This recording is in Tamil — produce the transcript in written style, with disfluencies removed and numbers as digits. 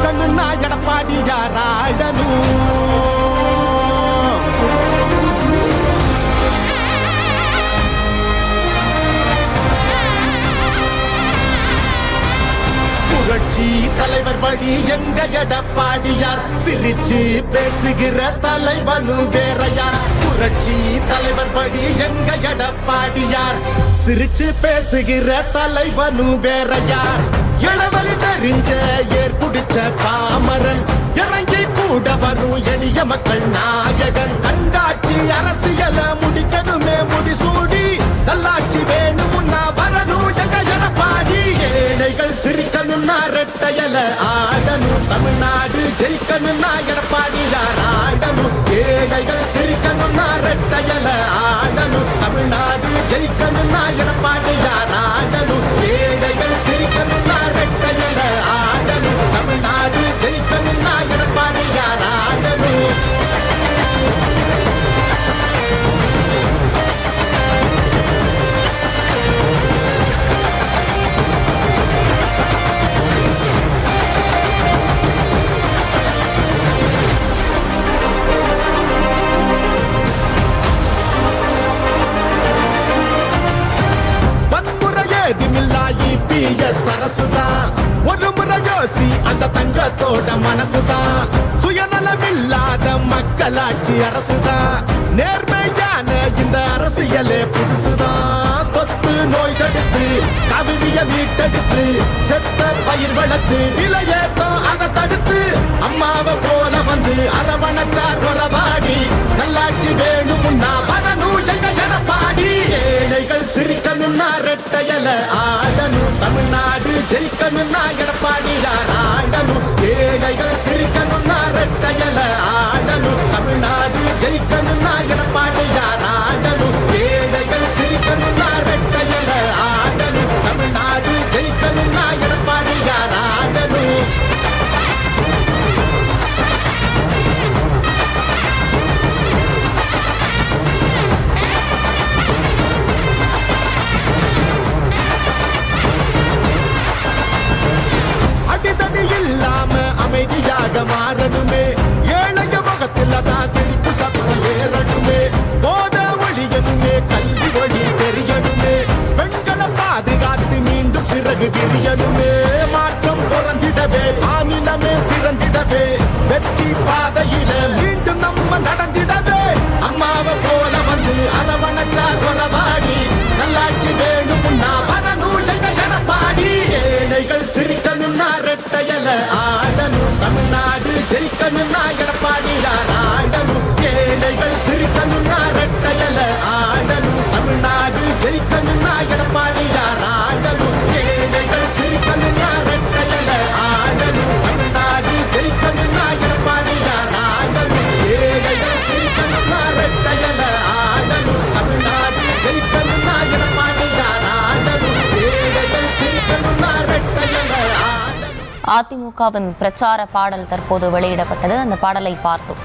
சிரிக்கணும்னா எடப்பாடியார் ஆடணும். புரட்சி தலைவர் வழி எங்க எடப்பாடியார், சிரிச்சு பேசுகிற தலைவனும் வேறையார். புரட்சி தலைவர் வழி எங்க எடப்பாடியார், சிரிச்சு பேசுகிற தலைவனும் வேறையார். இளவலி தெரிஞ்ச ஏற்புடிச்ச பாமரன், இறங்கி கூட வரும் எளிய மக்கள் நாயகன். கண்டாட்சி அரசியல முடிக்கணுமே முடிசூடி, நல்லாட்சி வேணும்னா வரணும் எங்க எடப்பாடி. ஏழைகள் சிரிக்கணும்னா ரெட்டையல ஆடணும், தமிழ்நாடு ஜெயிக்கணும்னா எடப்பாடியார் ஆடணும். ஏழைகள் சிரிக்கணும்னா ரெட்டையல ஆடணும், தமிழ்நாடு ஜெயிக்கணும்னா எடப்பாடியார் ஆடணும். ஏழைகள் சிரிக்கணும்னா ரெட்டையல ஆடணும், தமிழ்நாடு ஜெயிக்கணும்னா எடப்பாடியார் ஆடணும். சரசுதான் ஒரு முறை யோசி, அந்த தங்கத்தோட மனசுதான். சுயநலமில்லாத மக்களாட்சி அரசுதான், நேர்மையான இந்த அரசியலே புதுசுதான். தொத்து நோய் தடுத்து, கவிதைய மீட்டெடுத்து, செத்த பயிர் வளர்த்து, விலையேத்தம் அதை தடுத்து, அம்மாவை போல வந்து அரவணைச்சார் உறவாடி. நல்லாட்சி வேணும்னா வரணும் எங்க எடப்பாடி. ஏழைகள் சிரிக்கணும்னா ரெட்டையல ஆடணும், தமிழ்நாடு ஜெயிக்கணும்னா எடப்பாடியார் ஆடணும். ஏழைகள் சிரிக்கணும்னா ரெட்டையல ஆடணும், தமிழ்நாடு ஜெயிக்கணும்னா எடப்பாடியார் ஆடணும். ஏழைகள் சிரிக்கணும்னா ரெட்டையல ஆடணும், தமிழ்நாடு ஜெயிக்கணும்னா எடப்பாடியார் ஆடணும். அடிதடி இல்லாம அமைதியாக மாறணுமே, ஏழைய முகத்தில் தான் சிரிப்பு சத்தம் ஏறணுமே. போத ஒழியணுமே, கல்வி ஒளி தெரியணுமே, பெண்களை பாதுகாத்து மீண்டும் சிறகு விரியணுமே. மாற்றம் பிறந்திடவே, மாநிலமே சிறந்திடவே, வெற்றி பாதையில மீண்டும் நம்ம நடந்திடவே. அம்மாவை போல வந்து அரவணைச்சார் உறவாடி. நல்லாட்சி வேணும்னா வரணும் எங்க எடப்பாடி. ஏழைகள் சிரிக்கணும்னா ரெட்டையல ஆடணும், தமிழ்நாடு ஜெயிக்கணும்னா எடப்பாடியார் ஆடணும். ஏழைகள் சிரிக்கணும்னா ரெட்டையல ஆடணும், தமிழ்நாடு ஜெயிக்கணும்னா எடப்பாடியார் ஆடணும். ஏழைகள் சிரிக்கணும்னா ரெட்டையல ஆடணும், தமிழ்நாடு ஜெயிக்கணும்னா எடப்பாடியார் ஆடணும். ஏழைகள் சிரிக்கணும்னா ரெட்டையல ஆடணும், தமிழ்நாடு ஜெயிக்கணும்னா எடப்பாடியார் ஆடணும். ஏழைகள் சிரிக்கணும்னா ரெட்டையல ஆடணும். அதிமுகவின் பிரச்சார பாடல் தற்போது வெளியிடப்பட்டது. அந்த பாடலை பார்த்தோம்.